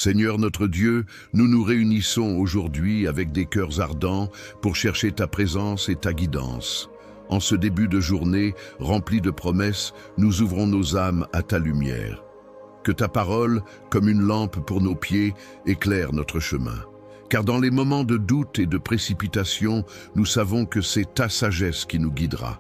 Seigneur notre Dieu, nous nous réunissons aujourd'hui avec des cœurs ardents pour chercher ta présence et ta guidance. En ce début de journée rempli de promesses, nous ouvrons nos âmes à ta lumière. Que ta parole, comme une lampe pour nos pieds, éclaire notre chemin. Car dans les moments de doute et de précipitation, nous savons que c'est ta sagesse qui nous guidera.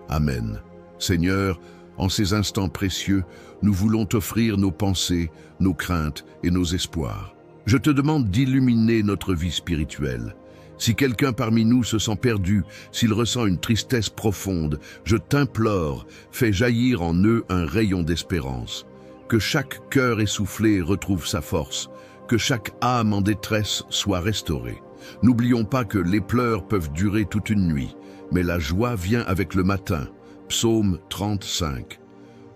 Amen. Seigneur, en ces instants précieux, nous voulons t'offrir nos pensées, nos craintes et nos espoirs. Je te demande d'illuminer notre vie spirituelle. Si quelqu'un parmi nous se sent perdu, s'il ressent une tristesse profonde, je t'implore, fais jaillir en eux un rayon d'espérance. Que chaque cœur essoufflé retrouve sa force, que chaque âme en détresse soit restaurée. N'oublions pas que les pleurs peuvent durer toute une nuit, mais la joie vient avec le matin. Psaume 35.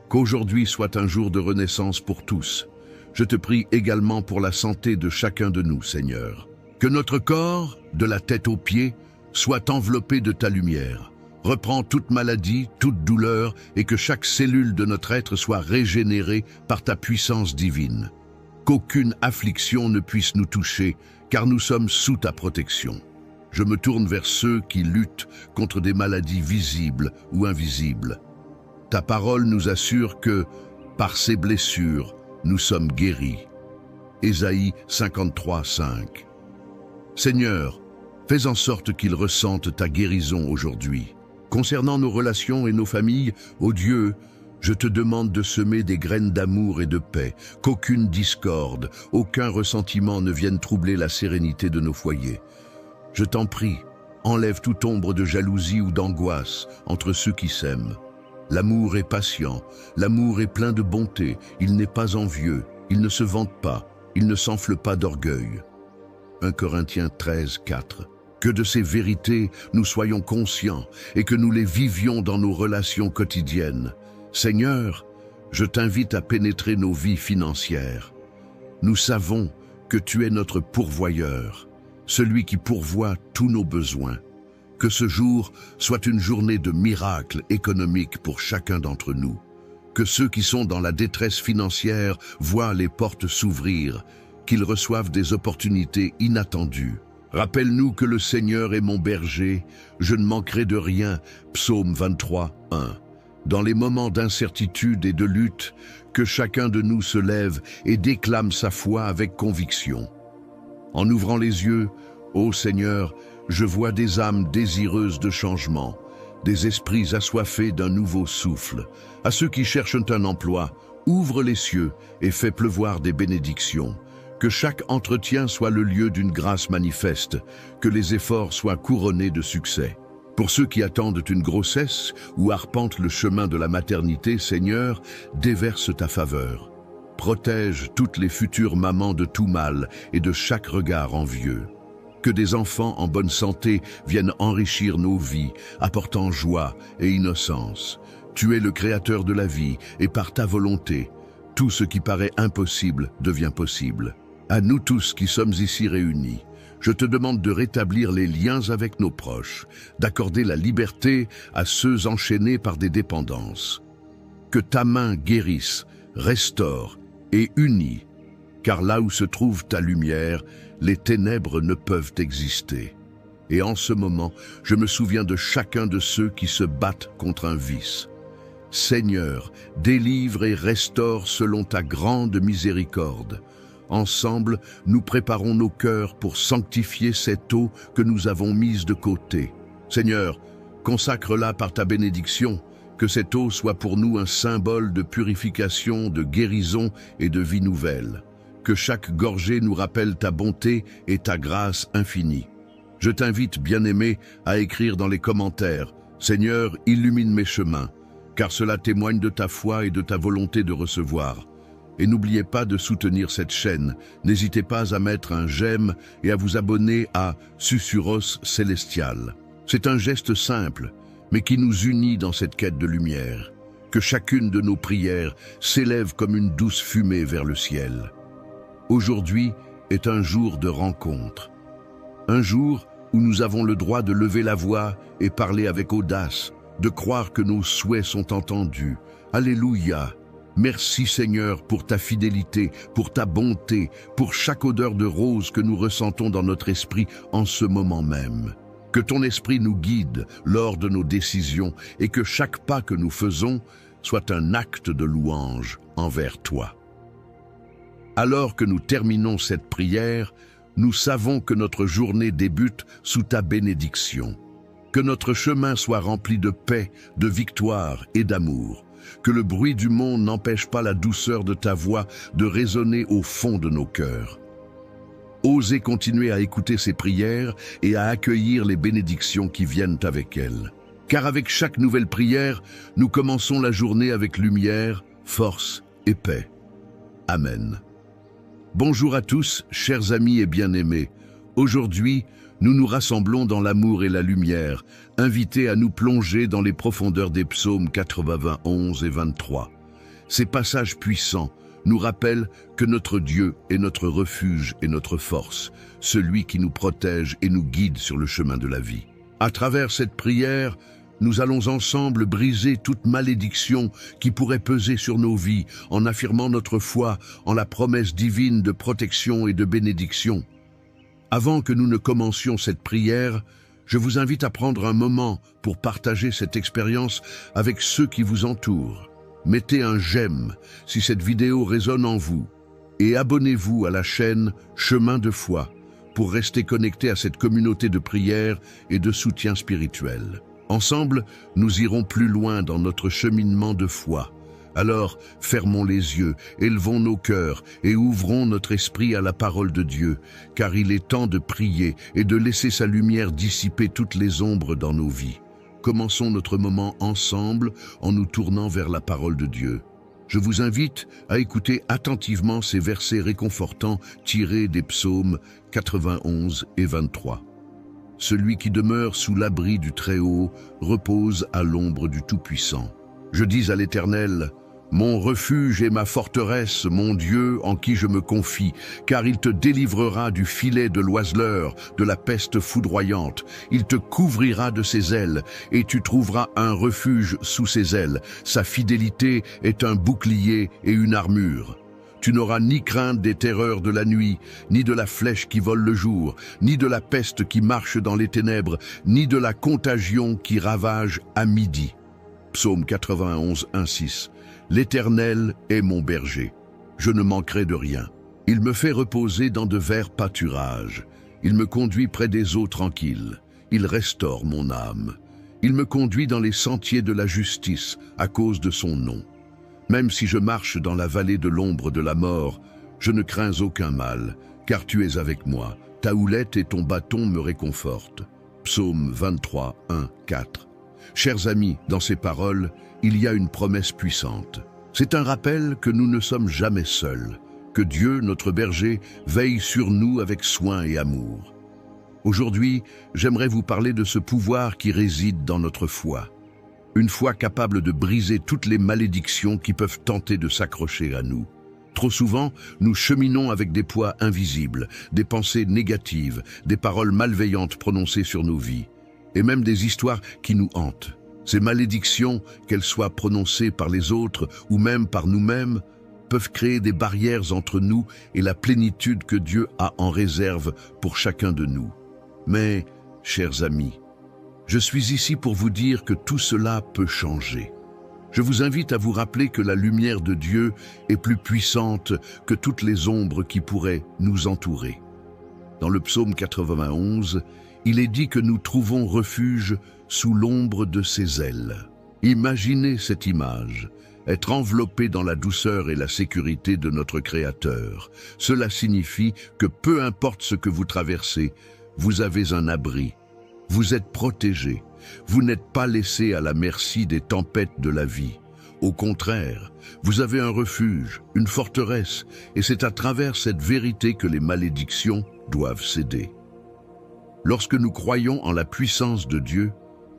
Qu'aujourd'hui soit un jour de renaissance pour tous. Je te prie également pour la santé de chacun de nous, Seigneur. Que notre corps, de la tête aux pieds, soit enveloppé de ta lumière. Reprends toute maladie, toute douleur, et que chaque cellule de notre être soit régénérée par ta puissance divine. Qu'aucune affliction ne puisse nous toucher, car nous sommes sous ta protection. Je me tourne vers ceux qui luttent contre des maladies visibles ou invisibles. Ta parole nous assure que, par ces blessures, nous sommes guéris. Ésaïe 53, 5. Seigneur, fais en sorte qu'ils ressentent ta guérison aujourd'hui. Concernant nos relations et nos familles, ô Dieu, je te demande de semer des graines d'amour et de paix, qu'aucune discorde, aucun ressentiment ne vienne troubler la sérénité de nos foyers. Je t'en prie, enlève toute ombre de jalousie ou d'angoisse entre ceux qui s'aiment. L'amour est patient, l'amour est plein de bonté, il n'est pas envieux, il ne se vante pas, il ne s'enfle pas d'orgueil. 1 Corinthiens 13, 4. Que de ces vérités nous soyons conscients et que nous les vivions dans nos relations quotidiennes. Seigneur, je t'invite à pénétrer nos vies financières. Nous savons que tu es notre pourvoyeur, celui qui pourvoit tous nos besoins. Que ce jour soit une journée de miracles économiques pour chacun d'entre nous. Que ceux qui sont dans la détresse financière voient les portes s'ouvrir, qu'ils reçoivent des opportunités inattendues. Rappelle-nous que le Seigneur est mon berger, je ne manquerai de rien. Psaume 23, 1. Dans les moments d'incertitude et de lutte, que chacun de nous se lève et déclame sa foi avec conviction. En ouvrant les yeux, ô Seigneur, je vois des âmes désireuses de changement, des esprits assoiffés d'un nouveau souffle. À ceux qui cherchent un emploi, ouvre les cieux et fais pleuvoir des bénédictions. Que chaque entretien soit le lieu d'une grâce manifeste, que les efforts soient couronnés de succès. Pour ceux qui attendent une grossesse ou arpentent le chemin de la maternité, Seigneur, déverse ta faveur. Protège toutes les futures mamans de tout mal et de chaque regard envieux. Que des enfants en bonne santé viennent enrichir nos vies, apportant joie et innocence. Tu es le créateur de la vie et par ta volonté, tout ce qui paraît impossible devient possible. À nous tous qui sommes ici réunis, je te demande de rétablir les liens avec nos proches, d'accorder la liberté à ceux enchaînés par des dépendances. Que ta main guérisse, restaure et unit, car là où se trouve ta lumière, les ténèbres ne peuvent exister. Et en ce moment, je me souviens de chacun de ceux qui se battent contre un vice. Seigneur, délivre et restaure selon ta grande miséricorde. Ensemble, nous préparons nos cœurs pour sanctifier cette eau que nous avons mise de côté. Seigneur, consacre-la par ta bénédiction, que cette eau soit pour nous un symbole de purification, de guérison et de vie nouvelle. Que chaque gorgée nous rappelle ta bonté et ta grâce infinie. Je t'invite, bien-aimé, à écrire dans les commentaires « Seigneur, illumine mes chemins », car cela témoigne de ta foi et de ta volonté de recevoir. Et n'oubliez pas de soutenir cette chaîne. N'hésitez pas à mettre un j'aime et à vous abonner à Susurros Célestial. C'est un geste simple, mais qui nous unit dans cette quête de lumière. Que chacune de nos prières s'élève comme une douce fumée vers le ciel. Aujourd'hui est un jour de rencontre. Un jour où nous avons le droit de lever la voix et parler avec audace, de croire que nos souhaits sont entendus. Alléluia! Merci Seigneur pour ta fidélité, pour ta bonté, pour chaque odeur de rose que nous ressentons dans notre esprit en ce moment même. Que ton esprit nous guide lors de nos décisions et que chaque pas que nous faisons soit un acte de louange envers toi. Alors que nous terminons cette prière, nous savons que notre journée débute sous ta bénédiction. Que notre chemin soit rempli de paix, de victoire et d'amour. Que le bruit du monde n'empêche pas la douceur de ta voix de résonner au fond de nos cœurs. Osez continuer à écouter ces prières et à accueillir les bénédictions qui viennent avec elles. Car avec chaque nouvelle prière, nous commençons la journée avec lumière, force et paix. Amen. Bonjour à tous, chers amis et bien-aimés. Aujourd'hui, nous nous rassemblons dans l'amour et la lumière, invités à nous plonger dans les profondeurs des psaumes 91 et 23. Ces passages puissants nous rappellent que notre Dieu est notre refuge et notre force, celui qui nous protège et nous guide sur le chemin de la vie. À travers cette prière, nous allons ensemble briser toute malédiction qui pourrait peser sur nos vies en affirmant notre foi en la promesse divine de protection et de bénédiction. Avant que nous ne commencions cette prière, je vous invite à prendre un moment pour partager cette expérience avec ceux qui vous entourent. Mettez un j'aime si cette vidéo résonne en vous et abonnez-vous à la chaîne Chemin de foi pour rester connecté à cette communauté de prière et de soutien spirituel. Ensemble, nous irons plus loin dans notre cheminement de foi. Alors, fermons les yeux, élevons nos cœurs et ouvrons notre esprit à la parole de Dieu, car il est temps de prier et de laisser sa lumière dissiper toutes les ombres dans nos vies. Commençons notre moment ensemble en nous tournant vers la parole de Dieu. Je vous invite à écouter attentivement ces versets réconfortants tirés des psaumes 91 et 23. Celui qui demeure sous l'abri du Très-Haut repose à l'ombre du Tout-Puissant. Je dis à l'Éternel, mon refuge et ma forteresse, mon Dieu en qui je me confie, car il te délivrera du filet de l'oiseleur, de la peste foudroyante. Il te couvrira de ses ailes, et tu trouveras un refuge sous ses ailes. Sa fidélité est un bouclier et une armure. Tu n'auras ni crainte des terreurs de la nuit, ni de la flèche qui vole le jour, ni de la peste qui marche dans les ténèbres, ni de la contagion qui ravage à midi. Psaume 91, 1-6. L'Éternel est mon berger. Je ne manquerai de rien. Il me fait reposer dans de verts pâturages. Il me conduit près des eaux tranquilles. Il restaure mon âme. Il me conduit dans les sentiers de la justice à cause de son nom. Même si je marche dans la vallée de l'ombre de la mort, je ne crains aucun mal, car tu es avec moi. Ta houlette et ton bâton me réconfortent. Psaume 23, 1, 4. Chers amis, dans ces paroles, il y a une promesse puissante. C'est un rappel que nous ne sommes jamais seuls, que Dieu, notre berger, veille sur nous avec soin et amour. Aujourd'hui, j'aimerais vous parler de ce pouvoir qui réside dans notre foi. Une foi capable de briser toutes les malédictions qui peuvent tenter de s'accrocher à nous. Trop souvent, nous cheminons avec des poids invisibles, des pensées négatives, des paroles malveillantes prononcées sur nos vies, et même des histoires qui nous hantent. Ces malédictions, qu'elles soient prononcées par les autres ou même par nous-mêmes, peuvent créer des barrières entre nous et la plénitude que Dieu a en réserve pour chacun de nous. Mais, chers amis, je suis ici pour vous dire que tout cela peut changer. Je vous invite à vous rappeler que la lumière de Dieu est plus puissante que toutes les ombres qui pourraient nous entourer. Dans le psaume 91, il est dit que nous trouvons refuge sous l'ombre de ses ailes. Imaginez cette image, être enveloppé dans la douceur et la sécurité de notre Créateur. Cela signifie que peu importe ce que vous traversez, vous avez un abri. Vous êtes protégé. Vous n'êtes pas laissé à la merci des tempêtes de la vie. Au contraire, vous avez un refuge, une forteresse, et c'est à travers cette vérité que les malédictions doivent céder. Lorsque nous croyons en la puissance de Dieu,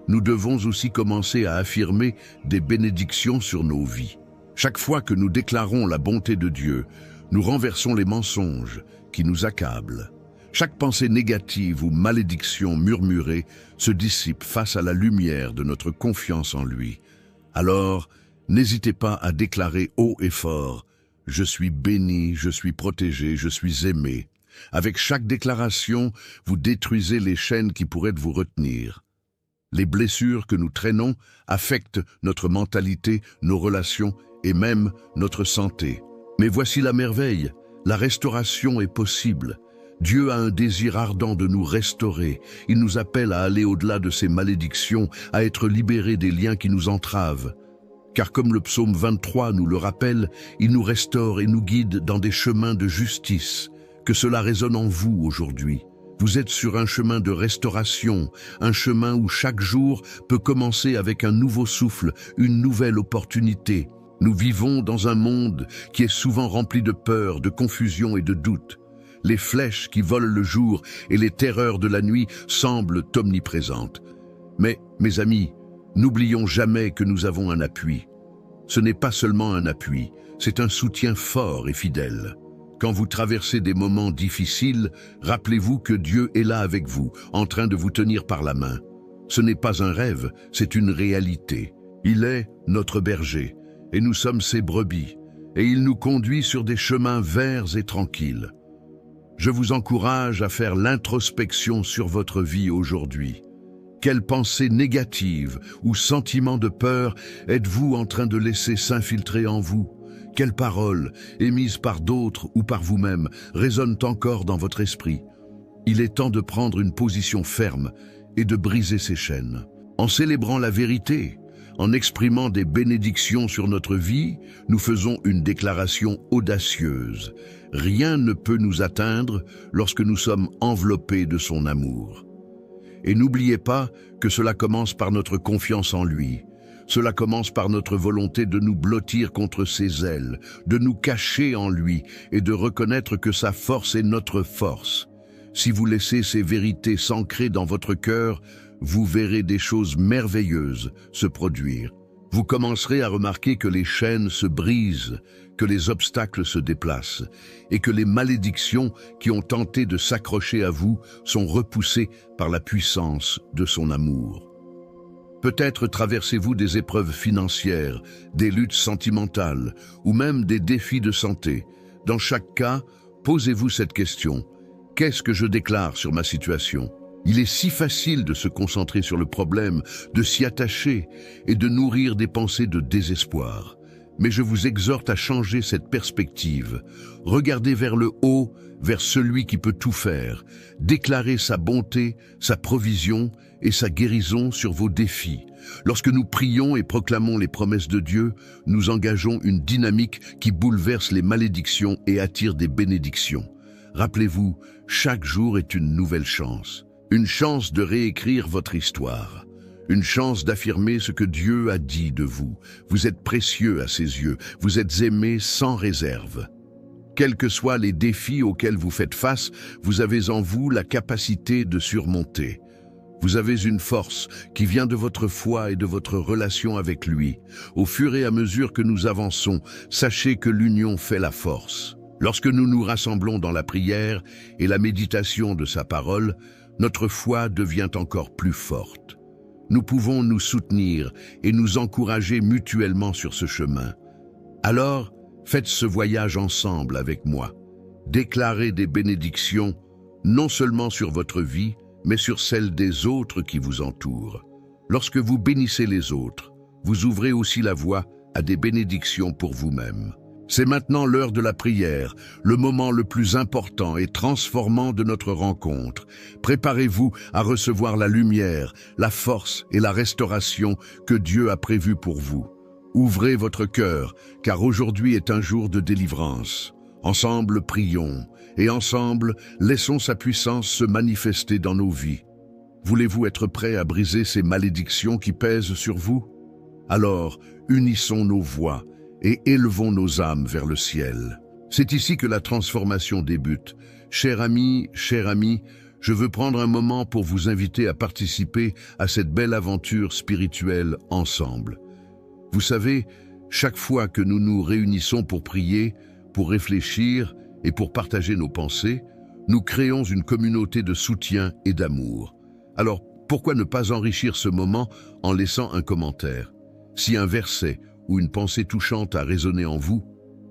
nous devons aussi commencer à affirmer des bénédictions sur nos vies. Chaque fois que nous déclarons la bonté de Dieu, nous renversons les mensonges qui nous accablent. Chaque pensée négative ou malédiction murmurée se dissipe face à la lumière de notre confiance en lui. Alors, N'hésitez pas à déclarer haut et fort « Je suis béni, je suis protégé, je suis aimé ». Avec chaque déclaration, vous détruisez les chaînes qui pourraient vous retenir. Les blessures que nous traînons affectent notre mentalité, nos relations et même notre santé. Mais voici la merveille, la restauration est possible. Dieu a un désir ardent de nous restaurer. Il nous appelle à aller au-delà de ces malédictions, à être libérés des liens qui nous entravent. Car comme le psaume 23 nous le rappelle, il nous restaure et nous guide dans des chemins de justice. Que cela résonne en vous aujourd'hui. Vous êtes sur un chemin de restauration, un chemin où chaque jour peut commencer avec un nouveau souffle, une nouvelle opportunité. Nous vivons dans un monde qui est souvent rempli de peur, de confusion et de doute. Les flèches qui volent le jour et les terreurs de la nuit semblent omniprésentes. Mais, mes amis, n'oublions jamais que nous avons un appui. Ce n'est pas seulement un appui, c'est un soutien fort et fidèle. Quand vous traversez des moments difficiles, rappelez-vous que Dieu est là avec vous, en train de vous tenir par la main. Ce n'est pas un rêve, c'est une réalité. Il est notre berger, et nous sommes ses brebis, et il nous conduit sur des chemins verts et tranquilles. Je vous encourage à faire l'introspection sur votre vie aujourd'hui. Quelles pensées négatives ou sentiments de peur êtes-vous en train de laisser s'infiltrer en vous? Quelles paroles, émises par d'autres ou par vous-même, résonnent encore dans votre esprit? Il est temps de prendre une position ferme et de briser ces chaînes. En célébrant la vérité, en exprimant des bénédictions sur notre vie, nous faisons une déclaration audacieuse. Rien ne peut nous atteindre lorsque nous sommes enveloppés de son amour. Et n'oubliez pas que cela commence par notre confiance en lui. Cela commence par notre volonté de nous blottir contre ses ailes, de nous cacher en lui et de reconnaître que sa force est notre force. Si vous laissez ces vérités s'ancrer dans votre cœur, vous verrez des choses merveilleuses se produire. Vous commencerez à remarquer que les chaînes se brisent, que les obstacles se déplacent et que les malédictions qui ont tenté de s'accrocher à vous sont repoussées par la puissance de son amour. Peut-être traversez-vous des épreuves financières, des luttes sentimentales ou même des défis de santé. Dans chaque cas, posez-vous cette question. Qu'est-ce que je déclare sur ma situation? Il est si facile de se concentrer sur le problème, de s'y attacher et de nourrir des pensées de désespoir. Mais je vous exhorte à changer cette perspective. Regardez vers le haut, vers celui qui peut tout faire. Déclarez sa bonté, sa provision et sa guérison sur vos défis. Lorsque nous prions et proclamons les promesses de Dieu, nous engageons une dynamique qui bouleverse les malédictions et attire des bénédictions. Rappelez-vous, chaque jour est une nouvelle chance. Une chance de réécrire votre histoire. Une chance d'affirmer ce que Dieu a dit de vous. Vous êtes précieux à ses yeux. Vous êtes aimé sans réserve. Quels que soient les défis auxquels vous faites face, vous avez en vous la capacité de surmonter. Vous avez une force qui vient de votre foi et de votre relation avec lui. Au fur et à mesure que nous avançons, sachez que l'union fait la force. Lorsque nous nous rassemblons dans la prière et la méditation de sa parole, notre foi devient encore plus forte. Nous pouvons nous soutenir et nous encourager mutuellement sur ce chemin. Alors, faites ce voyage ensemble avec moi. Déclarez des bénédictions, non seulement sur votre vie, mais sur celle des autres qui vous entourent. Lorsque vous bénissez les autres, vous ouvrez aussi la voie à des bénédictions pour vous-même. C'est maintenant l'heure de la prière, le moment le plus important et transformant de notre rencontre. Préparez-vous à recevoir la lumière, la force et la restauration que Dieu a prévue pour vous. Ouvrez votre cœur, car aujourd'hui est un jour de délivrance. Ensemble, prions, et ensemble, laissons sa puissance se manifester dans nos vies. Voulez-vous être prêts à briser ces malédictions qui pèsent sur vous? Alors, unissons nos voix et élevons nos âmes vers le ciel. C'est ici que la transformation débute. Chers amis, je veux prendre un moment pour vous inviter à participer à cette belle aventure spirituelle ensemble. Vous savez, chaque fois que nous nous réunissons pour prier, pour réfléchir et pour partager nos pensées, nous créons une communauté de soutien et d'amour. Alors, pourquoi ne pas enrichir ce moment en laissant un commentaire? Si un verset ou une pensée touchante a résonné en vous,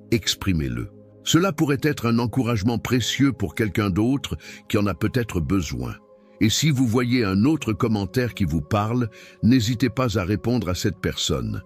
exprimez-le. Cela pourrait être un encouragement précieux pour quelqu'un d'autre qui en a peut-être besoin. Et si vous voyez un autre commentaire qui vous parle, n'hésitez pas à répondre à cette personne.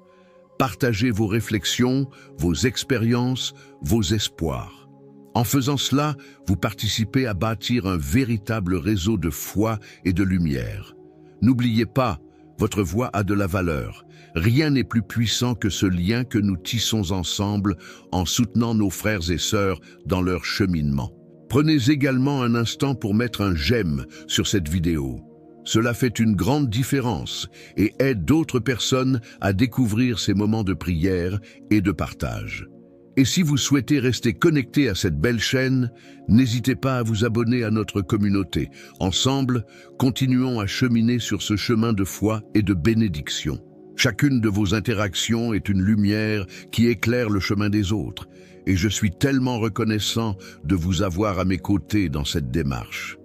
Partagez vos réflexions, vos expériences, vos espoirs. En faisant cela, vous participez à bâtir un véritable réseau de foi et de lumière. N'oubliez pas, votre voix a de la valeur. Rien n'est plus puissant que ce lien que nous tissons ensemble en soutenant nos frères et sœurs dans leur cheminement. Prenez également un instant pour mettre un j'aime sur cette vidéo. Cela fait une grande différence et aide d'autres personnes à découvrir ces moments de prière et de partage. Et si vous souhaitez rester connecté à cette belle chaîne, n'hésitez pas à vous abonner à notre communauté. Ensemble, continuons à cheminer sur ce chemin de foi et de bénédiction. Chacune de vos interactions est une lumière qui éclaire le chemin des autres, et je suis tellement reconnaissant de vous avoir à mes côtés dans cette démarche.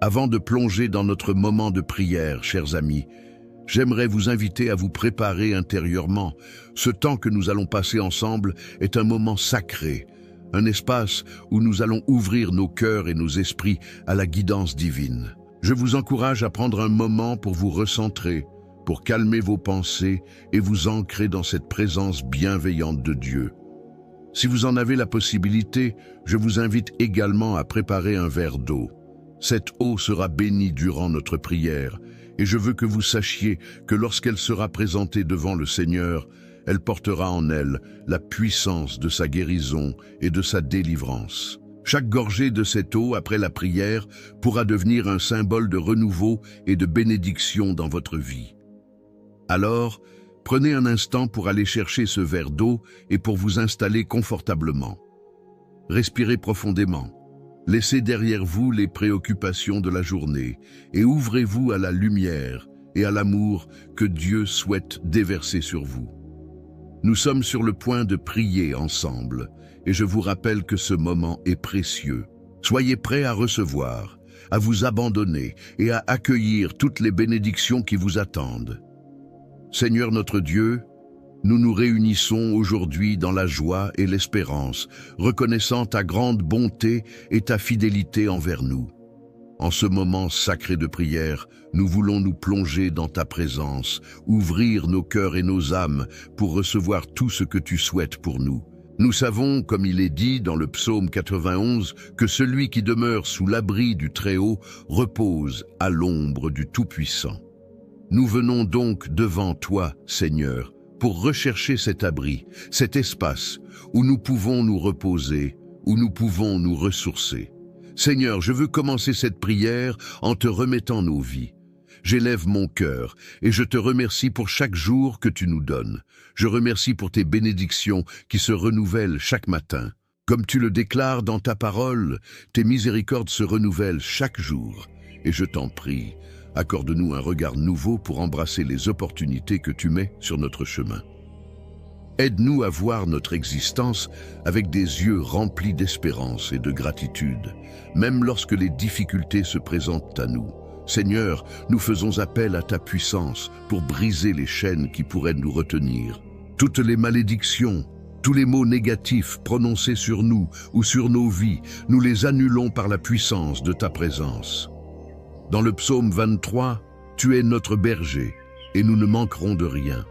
Avant de plonger dans notre moment de prière, chers amis, j'aimerais vous inviter à vous préparer intérieurement. Ce temps que nous allons passer ensemble est un moment sacré, un espace où nous allons ouvrir nos cœurs et nos esprits à la guidance divine. Je vous encourage à prendre un moment pour vous recentrer, pour calmer vos pensées et vous ancrer dans cette présence bienveillante de Dieu. Si vous en avez la possibilité, je vous invite également à préparer un verre d'eau. Cette eau sera bénie durant notre prière, et je veux que vous sachiez que lorsqu'elle sera présentée devant le Seigneur, elle portera en elle la puissance de sa guérison et de sa délivrance. Chaque gorgée de cette eau après la prière pourra devenir un symbole de renouveau et de bénédiction dans votre vie. Alors, prenez un instant pour aller chercher ce verre d'eau et pour vous installer confortablement. Respirez profondément. Laissez derrière vous les préoccupations de la journée et ouvrez-vous à la lumière et à l'amour que Dieu souhaite déverser sur vous. Nous sommes sur le point de prier ensemble et je vous rappelle que ce moment est précieux. Soyez prêts à recevoir, à vous abandonner et à accueillir toutes les bénédictions qui vous attendent. Seigneur notre Dieu, nous nous réunissons aujourd'hui dans la joie et l'espérance, reconnaissant ta grande bonté et ta fidélité envers nous. En ce moment sacré de prière, nous voulons nous plonger dans ta présence, ouvrir nos cœurs et nos âmes pour recevoir tout ce que tu souhaites pour nous. Nous savons, comme il est dit dans le psaume 91, que celui qui demeure sous l'abri du Très-Haut repose à l'ombre du Tout-Puissant. Nous venons donc devant toi, Seigneur, pour rechercher cet abri, cet espace où nous pouvons nous reposer, où nous pouvons nous ressourcer. Seigneur, je veux commencer cette prière en te remettant nos vies. J'élève mon cœur et je te remercie pour chaque jour que tu nous donnes. Je remercie pour tes bénédictions qui se renouvellent chaque matin. Comme tu le déclares dans ta parole, tes miséricordes se renouvellent chaque jour. Et je t'en prie, accorde-nous un regard nouveau pour embrasser les opportunités que tu mets sur notre chemin. Aide-nous à voir notre existence avec des yeux remplis d'espérance et de gratitude, même lorsque les difficultés se présentent à nous. Seigneur, nous faisons appel à ta puissance pour briser les chaînes qui pourraient nous retenir. Toutes les malédictions, tous les mots négatifs prononcés sur nous ou sur nos vies, nous les annulons par la puissance de ta présence. Dans le psaume 23, tu es notre berger et nous ne manquerons de rien.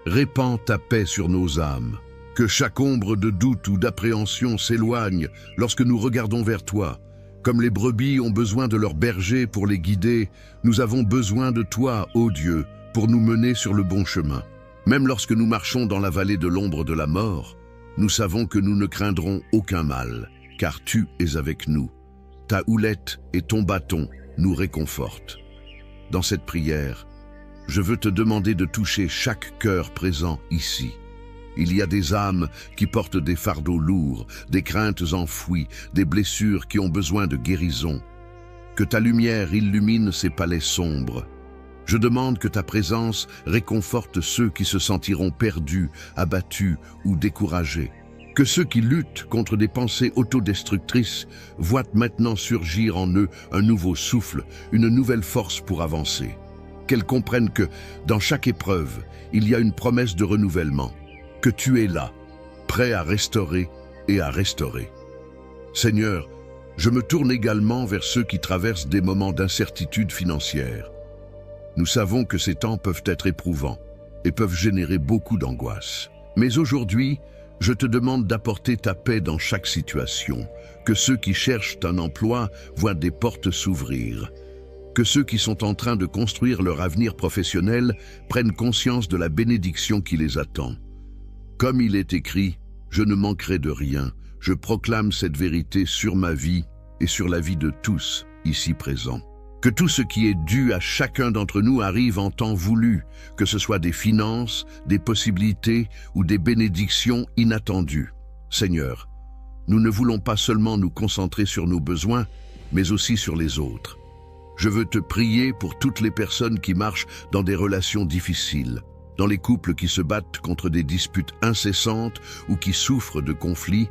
Répands ta paix sur nos âmes. Que chaque ombre de doute ou d'appréhension s'éloigne lorsque nous regardons vers toi. Comme les brebis ont besoin de leur berger pour les guider, nous avons besoin de toi, ô Dieu, pour nous mener sur le bon chemin. Même lorsque nous marchons dans la vallée de l'ombre de la mort, nous savons que nous ne craindrons aucun mal, car tu es avec nous. Ta houlette et ton bâton nous réconfortent. Dans cette prière, je veux te demander de toucher chaque cœur présent ici. Il y a des âmes qui portent des fardeaux lourds, des craintes enfouies, des blessures qui ont besoin de guérison. Que ta lumière illumine ces palais sombres. Je demande que ta présence réconforte ceux qui se sentiront perdus, abattus ou découragés. Que ceux qui luttent contre des pensées autodestructrices voient maintenant surgir en eux un nouveau souffle, une nouvelle force pour avancer. Qu'elles comprennent que, dans chaque épreuve, il y a une promesse de renouvellement. que tu es là, prêt à restaurer et à restaurer. Seigneur, je me tourne également vers ceux qui traversent des moments d'incertitude financière. Nous savons que ces temps peuvent être éprouvants et peuvent générer beaucoup d'angoisse. Mais aujourd'hui, je te demande d'apporter ta paix dans chaque situation, que ceux qui cherchent un emploi voient des portes s'ouvrir, que ceux qui sont en train de construire leur avenir professionnel prennent conscience de la bénédiction qui les attend. Comme il est écrit, je ne manquerai de rien, je proclame cette vérité sur ma vie et sur la vie de tous ici présents. Que tout ce qui est dû à chacun d'entre nous arrive en temps voulu, que ce soit des finances, des possibilités ou des bénédictions inattendues. Seigneur, nous ne voulons pas seulement nous concentrer sur nos besoins, mais aussi sur les autres. Je veux te prier pour toutes les personnes qui marchent dans des relations difficiles, dans les couples qui se battent contre des disputes incessantes ou qui souffrent de conflits.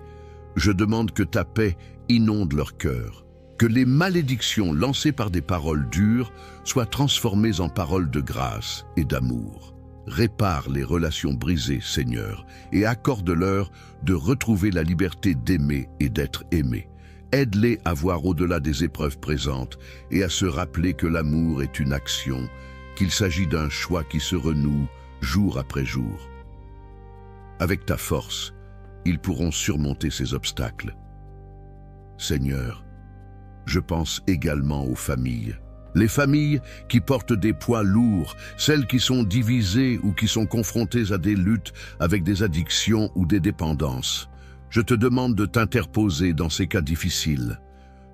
Je demande que ta paix inonde leur cœur. Que les malédictions lancées par des paroles dures soient transformées en paroles de grâce et d'amour. Répare les relations brisées, Seigneur, et accorde-leur de retrouver la liberté d'aimer et d'être aimés. Aide-les à voir au-delà des épreuves présentes et à se rappeler que l'amour est une action, qu'il s'agit d'un choix qui se renoue jour après jour. Avec ta force, ils pourront surmonter ces obstacles. Seigneur, je pense également aux familles. Les familles qui portent des poids lourds, celles qui sont divisées ou qui sont confrontées à des luttes avec des addictions ou des dépendances. Je te demande de t'interposer dans ces cas difficiles.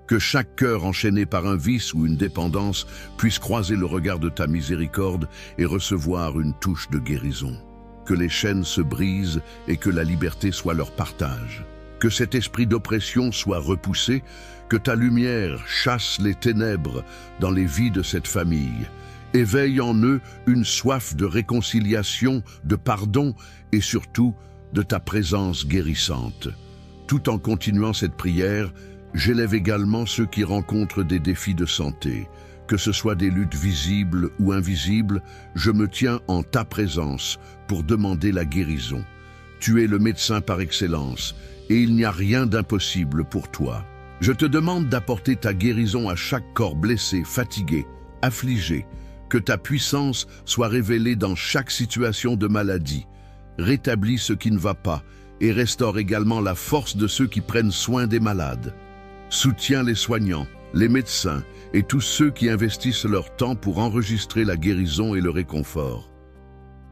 Que chaque cœur enchaîné par un vice ou une dépendance puisse croiser le regard de ta miséricorde et recevoir une touche de guérison. Que les chaînes se brisent et que la liberté soit leur partage. Que cet esprit d'oppression soit repoussé, que ta lumière chasse les ténèbres dans les vies de cette famille. Éveille en eux une soif de réconciliation, de pardon et surtout de ta présence guérissante. Tout en continuant cette prière, j'élève également ceux qui rencontrent des défis de santé. Que ce soit des luttes visibles ou invisibles, je me tiens en ta présence pour demander la guérison. Tu es le médecin par excellence et il n'y a rien d'impossible pour toi. Je te demande d'apporter ta guérison à chaque corps blessé, fatigué, affligé, que ta puissance soit révélée dans chaque situation de maladie. Rétablis ce qui ne va pas et restaure également la force de ceux qui prennent soin des malades. Soutiens les soignants, les médecins et tous ceux qui investissent leur temps pour enregistrer la guérison et le réconfort.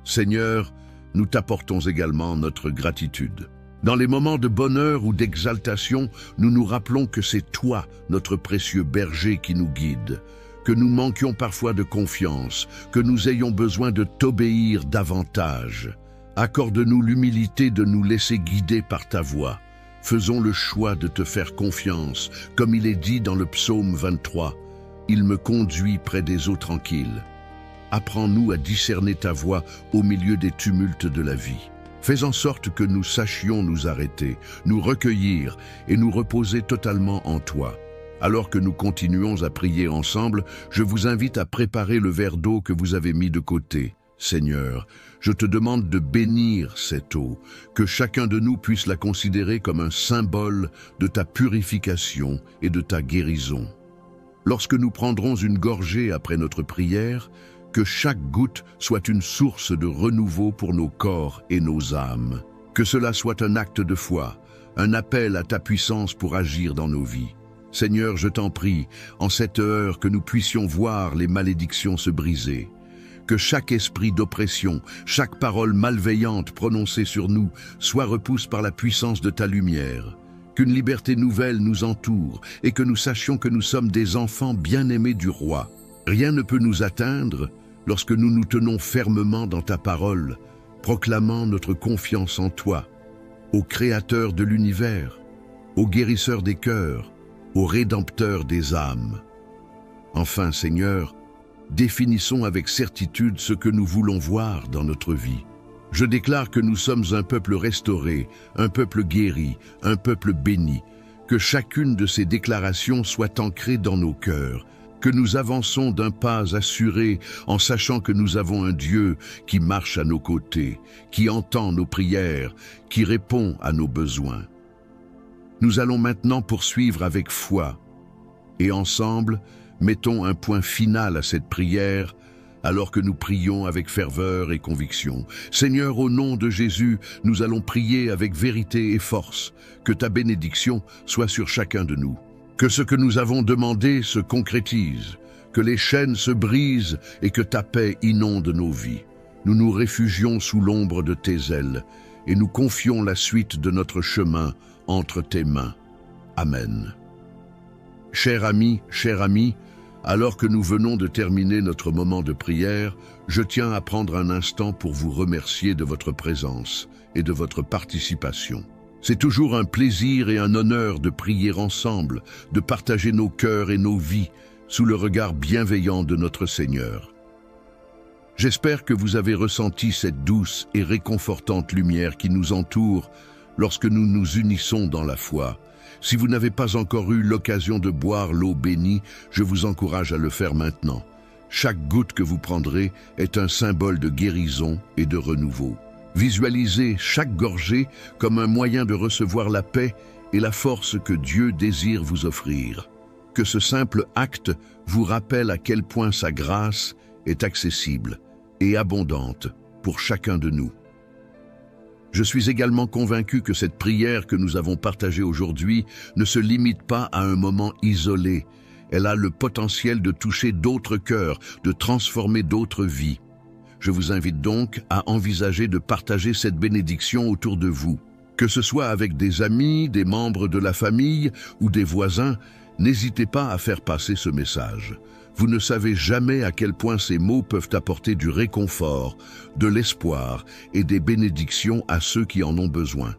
Seigneur, nous t'apportons également notre gratitude. Dans les moments de bonheur ou d'exaltation, nous nous rappelons que c'est toi, notre précieux berger, qui nous guide, que nous manquions parfois de confiance, que nous ayons besoin de t'obéir davantage. Accorde-nous l'humilité de nous laisser guider par ta voix. Faisons le choix de te faire confiance, comme il est dit dans le psaume 23. « Il me conduit près des eaux tranquilles. » Apprends-nous à discerner ta voix au milieu des tumultes de la vie. Fais en sorte que nous sachions nous arrêter, nous recueillir et nous reposer totalement en toi. Alors que nous continuons à prier ensemble, je vous invite à préparer le verre d'eau que vous avez mis de côté. Seigneur, je te demande de bénir cette eau, que chacun de nous puisse la considérer comme un symbole de ta purification et de ta guérison. Lorsque nous prendrons une gorgée après notre prière, que chaque goutte soit une source de renouveau pour nos corps et nos âmes. Que cela soit un acte de foi, un appel à ta puissance pour agir dans nos vies. Seigneur, je t'en prie, en cette heure que nous puissions voir les malédictions se briser. Que chaque esprit d'oppression, chaque parole malveillante prononcée sur nous soit repoussée par la puissance de ta lumière. Qu'une liberté nouvelle nous entoure et que nous sachions que nous sommes des enfants bien-aimés du Roi. Rien ne peut nous atteindre lorsque nous nous tenons fermement dans ta parole, proclamant notre confiance en toi, au Créateur de l'univers, au guérisseur des cœurs, au Rédempteur des âmes. Enfin, Seigneur, définissons avec certitude ce que nous voulons voir dans notre vie. Je déclare que nous sommes un peuple restauré, un peuple guéri, un peuple béni. Que chacune de ces déclarations soit ancrée dans nos cœurs, que nous avançons d'un pas assuré en sachant que nous avons un Dieu qui marche à nos côtés, qui entend nos prières, qui répond à nos besoins. Nous allons maintenant poursuivre avec foi et ensemble, mettons un point final à cette prière alors que nous prions avec ferveur et conviction. Seigneur, au nom de Jésus, nous allons prier avec vérité et force. Que ta bénédiction soit sur chacun de nous. Que ce que nous avons demandé se concrétise, que les chaînes se brisent et que ta paix inonde nos vies. Nous nous réfugions sous l'ombre de tes ailes et nous confions la suite de notre chemin entre tes mains. Amen. Chers amis, alors que nous venons de terminer notre moment de prière, je tiens à prendre un instant pour vous remercier de votre présence et de votre participation. C'est toujours un plaisir et un honneur de prier ensemble, de partager nos cœurs et nos vies sous le regard bienveillant de notre Seigneur. J'espère que vous avez ressenti cette douce et réconfortante lumière qui nous entoure lorsque nous nous unissons dans la foi. Si vous n'avez pas encore eu l'occasion de boire l'eau bénie, je vous encourage à le faire maintenant. Chaque goutte que vous prendrez est un symbole de guérison et de renouveau. Visualisez chaque gorgée comme un moyen de recevoir la paix et la force que Dieu désire vous offrir. Que ce simple acte vous rappelle à quel point sa grâce est accessible et abondante pour chacun de nous. Je suis également convaincu que cette prière que nous avons partagée aujourd'hui ne se limite pas à un moment isolé. Elle a le potentiel de toucher d'autres cœurs, de transformer d'autres vies. Je vous invite donc à envisager de partager cette bénédiction autour de vous. Que ce soit avec des amis, des membres de la famille ou des voisins, n'hésitez pas à faire passer ce message. Vous ne savez jamais à quel point ces mots peuvent apporter du réconfort, de l'espoir et des bénédictions à ceux qui en ont besoin.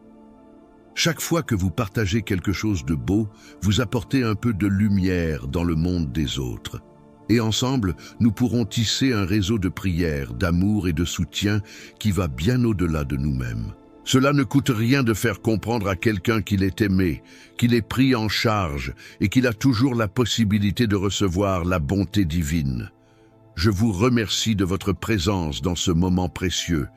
Chaque fois que vous partagez quelque chose de beau, vous apportez un peu de lumière dans le monde des autres. Et ensemble, nous pourrons tisser un réseau de prières, d'amour et de soutien qui va bien au-delà de nous-mêmes. Cela ne coûte rien de faire comprendre à quelqu'un qu'il est aimé, qu'il est pris en charge et qu'il a toujours la possibilité de recevoir la bonté divine. Je vous remercie de votre présence dans ce moment précieux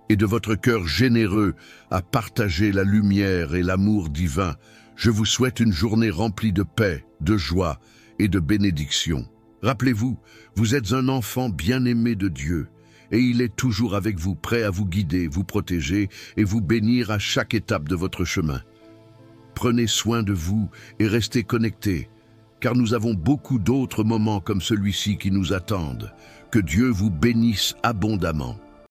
et de votre cœur généreux à partager la lumière et l'amour divin. Je vous souhaite une journée remplie de paix, de joie et de bénédiction. Rappelez-vous, vous êtes un enfant bien-aimé de Dieu. Et il est toujours avec vous, prêt à vous guider, vous protéger et vous bénir à chaque étape de votre chemin. Prenez soin de vous et restez connectés, car nous avons beaucoup d'autres moments comme celui-ci qui nous attendent. Que Dieu vous bénisse abondamment.